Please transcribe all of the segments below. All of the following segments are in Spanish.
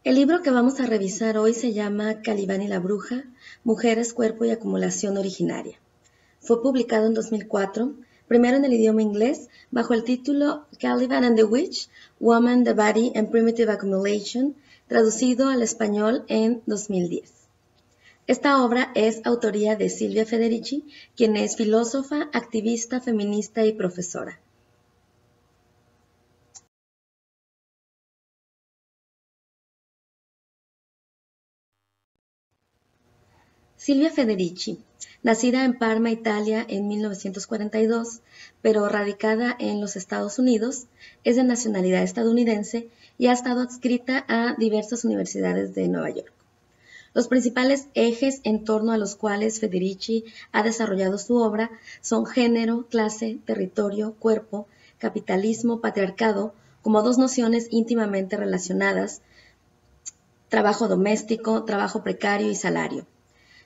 El libro que vamos a revisar hoy se llama Calibán y la bruja, Mujeres, Cuerpo y Acumulación Originaria. Fue publicado en 2004, primero en el idioma inglés, bajo el título Caliban and the Witch, Woman, the Body and Primitive Accumulation, traducido al español en 2010. Esta obra es autoría de Silvia Federici, quien es filósofa, activista, feminista y profesora. Silvia Federici, nacida en Parma, Italia, en 1942, pero radicada en los Estados Unidos, es de nacionalidad estadounidense y ha estado adscrita a diversas universidades de Nueva York. Los principales ejes en torno a los cuales Federici ha desarrollado su obra son género, clase, territorio, cuerpo, capitalismo, patriarcado, como dos nociones íntimamente relacionadas, trabajo doméstico, trabajo precario y salario.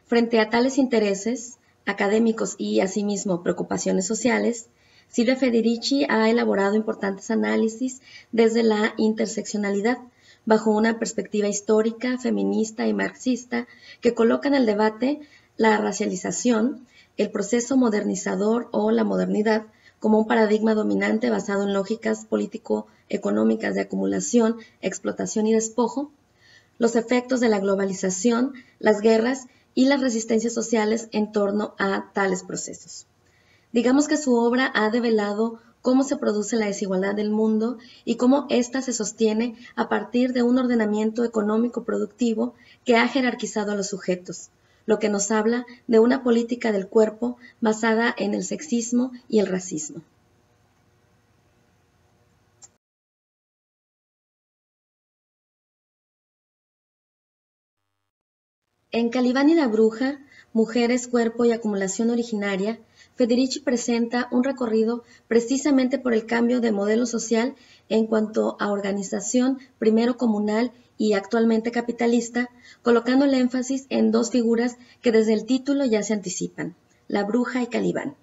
Frente a tales intereses académicos y, asimismo, preocupaciones sociales, Silvia Federici ha elaborado importantes análisis desde la interseccionalidad, bajo una perspectiva histórica, feminista y marxista que coloca en el debate la racialización, el proceso modernizador o la modernidad como un paradigma dominante basado en lógicas político-económicas de acumulación, explotación y despojo, los efectos de la globalización, las guerras y las resistencias sociales en torno a tales procesos. Digamos que su obra ha develado cómo se produce la desigualdad del mundo y cómo ésta se sostiene a partir de un ordenamiento económico productivo que ha jerarquizado a los sujetos, lo que nos habla de una política del cuerpo basada en el sexismo y el racismo. En Calibán y la bruja, Mujeres, Cuerpo y Acumulación Originaria, Federici presenta un recorrido precisamente por el cambio de modelo social en cuanto a organización, primero comunal y actualmente capitalista, colocando el énfasis en dos figuras que desde el título ya se anticipan, la bruja y Calibán.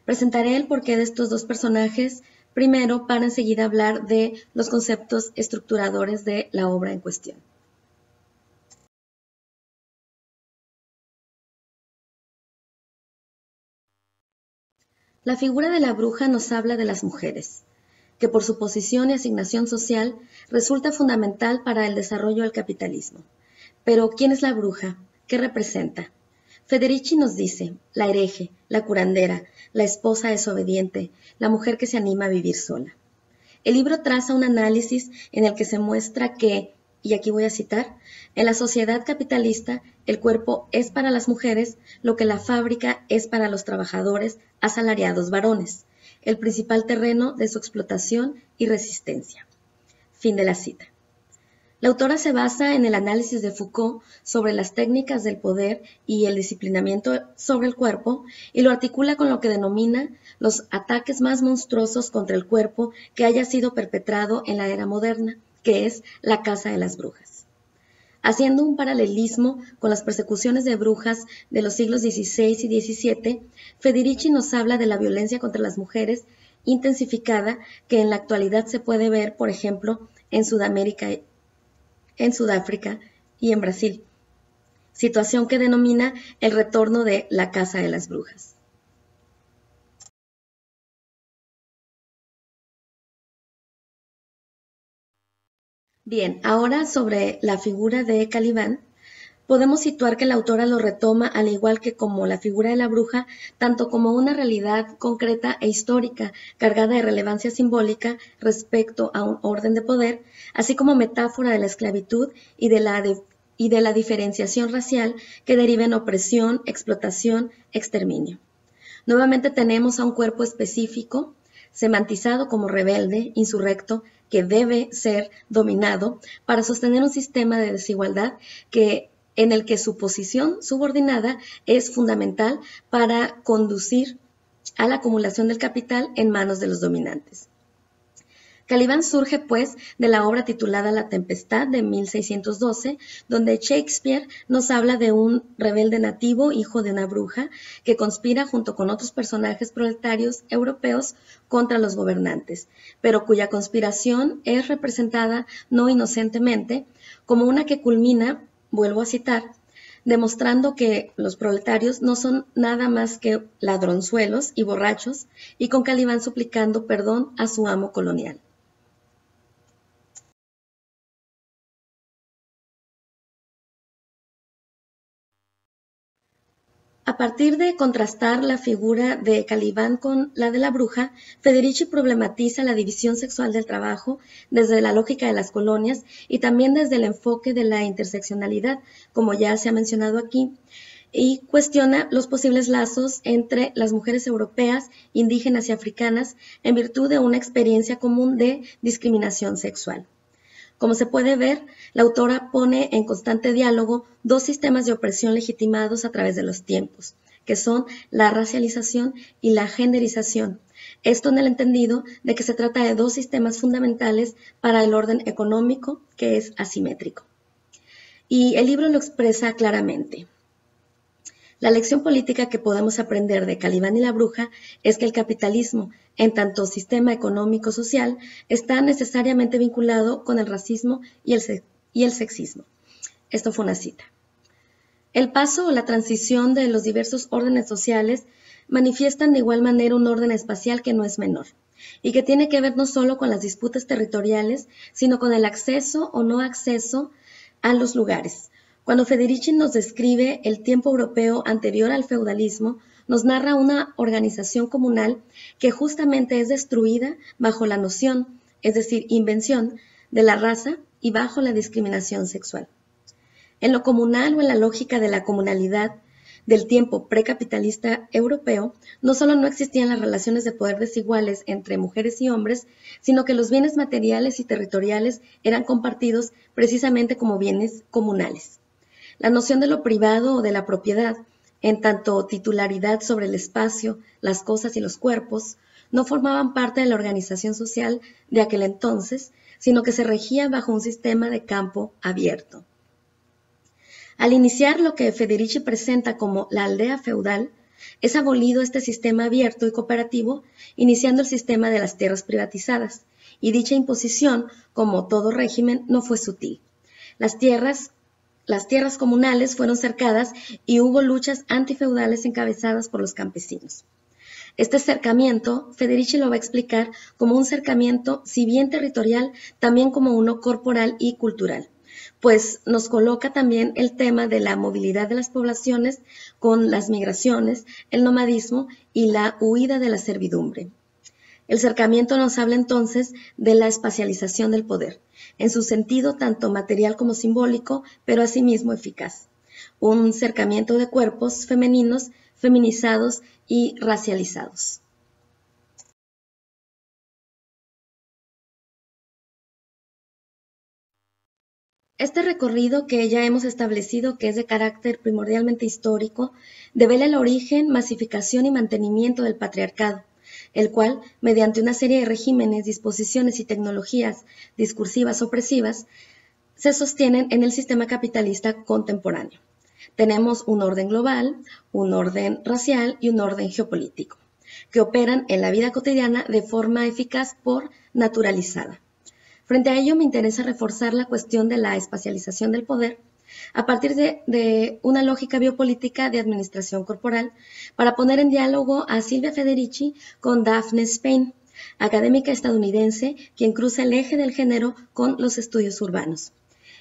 Presentaré el porqué de estos dos personajes, primero para enseguida hablar de los conceptos estructuradores de la obra en cuestión. La figura de la bruja nos habla de las mujeres, que por su posición y asignación social resulta fundamental para el desarrollo del capitalismo. Pero, ¿quién es la bruja? ¿Qué representa? Federici nos dice, la hereje, la curandera, la esposa desobediente, la mujer que se anima a vivir sola. El libro traza un análisis en el que se muestra que, y aquí voy a citar, en la sociedad capitalista el cuerpo es para las mujeres lo que la fábrica es para los trabajadores asalariados varones, el principal terreno de su explotación y resistencia. Fin de la cita. La autora se basa en el análisis de Foucault sobre las técnicas del poder y el disciplinamiento sobre el cuerpo y lo articula con lo que denomina los ataques más monstruosos contra el cuerpo que haya sido perpetrado en la era moderna, que es la caza de las brujas. Haciendo un paralelismo con las persecuciones de brujas de los siglos XVI y XVII, Federici nos habla de la violencia contra las mujeres intensificada que en la actualidad se puede ver, por ejemplo, en Sudáfrica y en Brasil, situación que denomina el retorno de la caza de las brujas. Bien, ahora sobre la figura de Calibán, podemos situar que la autora lo retoma al igual que como la figura de la bruja, tanto como una realidad concreta e histórica, cargada de relevancia simbólica respecto a un orden de poder, así como metáfora de la esclavitud y de la diferenciación racial que deriva en opresión, explotación, exterminio. Nuevamente tenemos a un cuerpo específico, semantizado como rebelde, insurrecto, que debe ser dominado para sostener un sistema de desigualdad en el que su posición subordinada es fundamental para conducir a la acumulación del capital en manos de los dominantes. Calibán surge, pues, de la obra titulada La Tempestad de 1612, donde Shakespeare nos habla de un rebelde nativo, hijo de una bruja, que conspira junto con otros personajes proletarios europeos contra los gobernantes, pero cuya conspiración es representada no inocentemente como una que culmina, vuelvo a citar, demostrando que los proletarios no son nada más que ladronzuelos y borrachos, y con Calibán suplicando perdón a su amo colonial. A partir de contrastar la figura de Calibán con la de la bruja, Federici problematiza la división sexual del trabajo desde la lógica de las colonias y también desde el enfoque de la interseccionalidad, como ya se ha mencionado aquí, y cuestiona los posibles lazos entre las mujeres europeas, indígenas y africanas en virtud de una experiencia común de discriminación sexual. Como se puede ver, la autora pone en constante diálogo dos sistemas de opresión legitimados a través de los tiempos, que son la racialización y la genderización. Esto en el entendido de que se trata de dos sistemas fundamentales para el orden económico, que es asimétrico. Y el libro lo expresa claramente. La lección política que podemos aprender de Calibán y la bruja es que el capitalismo, en tanto sistema económico-social, está necesariamente vinculado con el racismo y el sexismo. Esto fue una cita. El paso o la transición de los diversos órdenes sociales manifiestan de igual manera un orden espacial que no es menor, y que tiene que ver no solo con las disputas territoriales, sino con el acceso o no acceso a los lugares. Cuando Federici nos describe el tiempo europeo anterior al feudalismo, nos narra una organización comunal que justamente es destruida bajo la noción, es decir, invención, de la raza y bajo la discriminación sexual. En lo comunal o en la lógica de la comunalidad del tiempo precapitalista europeo, no solo no existían las relaciones de poder desiguales entre mujeres y hombres, sino que los bienes materiales y territoriales eran compartidos precisamente como bienes comunales. La noción de lo privado o de la propiedad, en tanto titularidad sobre el espacio, las cosas y los cuerpos, no formaban parte de la organización social de aquel entonces, sino que se regía bajo un sistema de campo abierto. Al iniciar lo que Federici presenta como la aldea feudal, es abolido este sistema abierto y cooperativo, iniciando el sistema de las tierras privatizadas, y dicha imposición, como todo régimen, no fue sutil. Las tierras comunales fueron cercadas y hubo luchas antifeudales encabezadas por los campesinos. Este cercamiento, Federici lo va a explicar como un cercamiento, si bien territorial, también como uno corporal y cultural, pues nos coloca también el tema de la movilidad de las poblaciones con las migraciones, el nomadismo y la huida de la servidumbre. El cercamiento nos habla entonces de la espacialización del poder, en su sentido tanto material como simbólico, pero asimismo eficaz. Un cercamiento de cuerpos femeninos, feminizados y racializados. Este recorrido que ya hemos establecido que es de carácter primordialmente histórico, devela el origen, masificación y mantenimiento del patriarcado, el cual, mediante una serie de regímenes, disposiciones y tecnologías discursivas opresivas, se sostienen en el sistema capitalista contemporáneo. Tenemos un orden global, un orden racial y un orden geopolítico, que operan en la vida cotidiana de forma eficaz por naturalizada. Frente a ello, me interesa reforzar la cuestión de la espacialización del poder a partir de una lógica biopolítica de administración corporal para poner en diálogo a Silvia Federici con Daphne Spain, académica estadounidense quien cruza el eje del género con los estudios urbanos.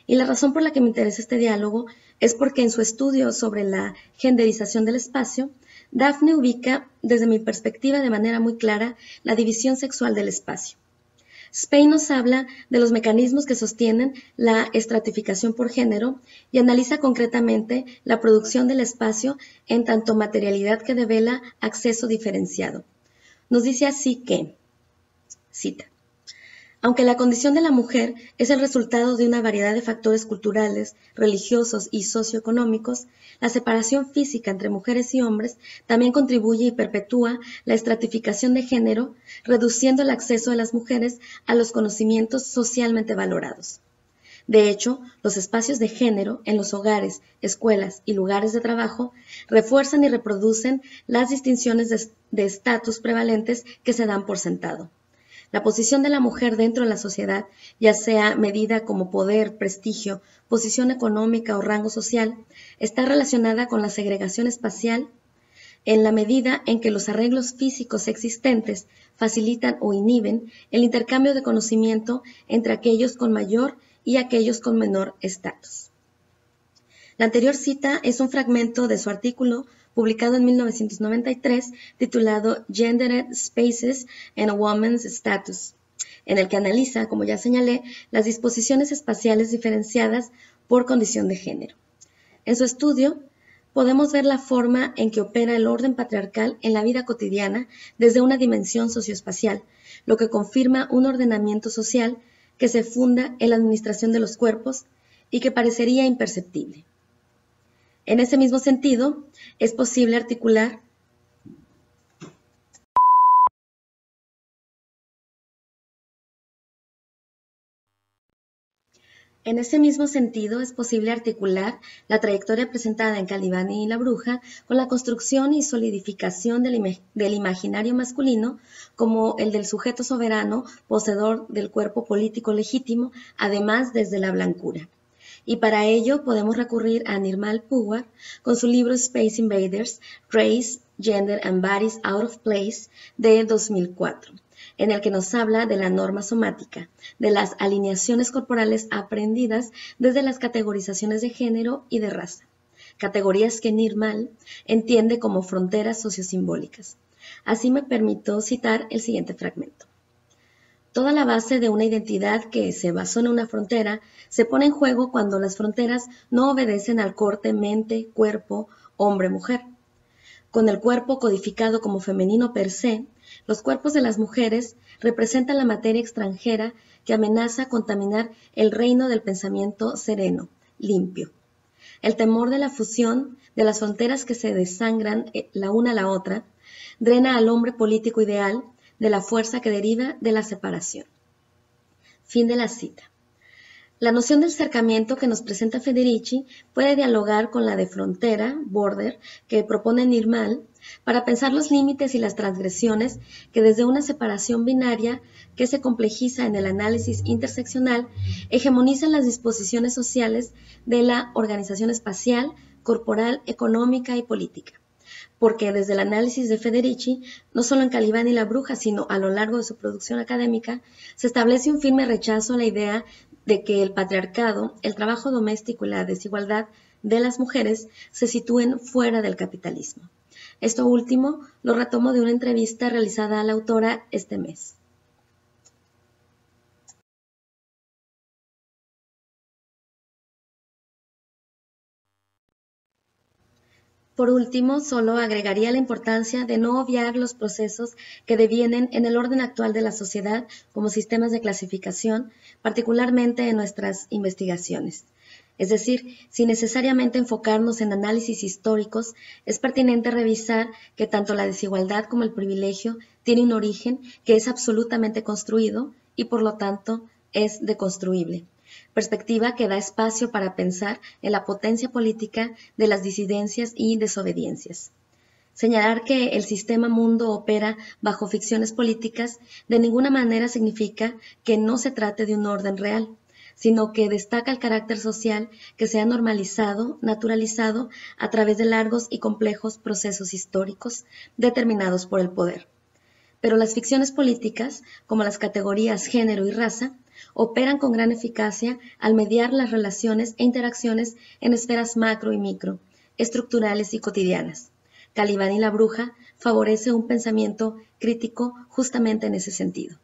Y la razón por la que me interesa este diálogo es porque en su estudio sobre la genderización del espacio, Daphne ubica, desde mi perspectiva de manera muy clara, la división sexual del espacio. Spain nos habla de los mecanismos que sostienen la estratificación por género y analiza concretamente la producción del espacio en tanto materialidad que devela acceso diferenciado. Nos dice así que, cita, Aunque la condición de la mujer es el resultado de una variedad de factores culturales, religiosos y socioeconómicos, la separación física entre mujeres y hombres también contribuye y perpetúa la estratificación de género, reduciendo el acceso de las mujeres a los conocimientos socialmente valorados. De hecho, los espacios de género en los hogares, escuelas y lugares de trabajo refuerzan y reproducen las distinciones de estatus prevalentes que se dan por sentado. La posición de la mujer dentro de la sociedad, ya sea medida como poder, prestigio, posición económica o rango social, está relacionada con la segregación espacial en la medida en que los arreglos físicos existentes facilitan o inhiben el intercambio de conocimiento entre aquellos con mayor y aquellos con menor estatus. La anterior cita es un fragmento de su artículo publicado en 1993 titulado Gendered Spaces and a Woman's Status, en el que analiza, como ya señalé, las disposiciones espaciales diferenciadas por condición de género. En su estudio, podemos ver la forma en que opera el orden patriarcal en la vida cotidiana desde una dimensión socioespacial, lo que confirma un ordenamiento social que se funda en la administración de los cuerpos y que parecería imperceptible. En ese mismo sentido, es posible articular la trayectoria presentada en Calibani y la Bruja con la construcción y solidificación del imaginario masculino como el del sujeto soberano, poseedor del cuerpo político legítimo, además desde la blancura. Y para ello podemos recurrir a Nirmal Purwar con su libro Space Invaders, Race, Gender and Bodies Out of Place de 2004, en el que nos habla de la norma somática, de las alineaciones corporales aprendidas desde las categorizaciones de género y de raza, categorías que Nirmal entiende como fronteras sociosimbólicas. Así me permito citar el siguiente fragmento. Toda la base de una identidad que se basó en una frontera se pone en juego cuando las fronteras no obedecen al corte mente, cuerpo, hombre-mujer. Con el cuerpo codificado como femenino per se, los cuerpos de las mujeres representan la materia extranjera que amenaza contaminar el reino del pensamiento sereno, limpio. El temor de la fusión de las fronteras que se desangran la una a la otra drena al hombre político ideal de la fuerza que deriva de la separación. Fin de la cita. La noción del cercamiento que nos presenta Federici puede dialogar con la de frontera, border, que propone Nirmal, para pensar los límites y las transgresiones que desde una separación binaria que se complejiza en el análisis interseccional, hegemonizan las disposiciones sociales de la organización espacial, corporal, económica y política. Porque desde el análisis de Federici, no solo en Calibani y la Bruja, sino a lo largo de su producción académica, se establece un firme rechazo a la idea de que el patriarcado, el trabajo doméstico y la desigualdad de las mujeres se sitúen fuera del capitalismo. Esto último lo retomo de una entrevista realizada a la autora este mes. Por último, solo agregaría la importancia de no obviar los procesos que devienen en el orden actual de la sociedad como sistemas de clasificación, particularmente en nuestras investigaciones. Es decir, sin necesariamente enfocarnos en análisis históricos, es pertinente revisar que tanto la desigualdad como el privilegio tienen un origen que es absolutamente construido y por lo tanto es deconstruible. Perspectiva que da espacio para pensar en la potencia política de las disidencias y desobediencias. Señalar que el sistema mundo opera bajo ficciones políticas de ninguna manera significa que no se trate de un orden real, sino que destaca el carácter social que se ha normalizado, naturalizado a través de largos y complejos procesos históricos determinados por el poder. Pero las ficciones políticas, como las categorías género y raza, operan con gran eficacia al mediar las relaciones e interacciones en esferas macro y micro, estructurales y cotidianas. Calibani y la Bruja favorece un pensamiento crítico justamente en ese sentido.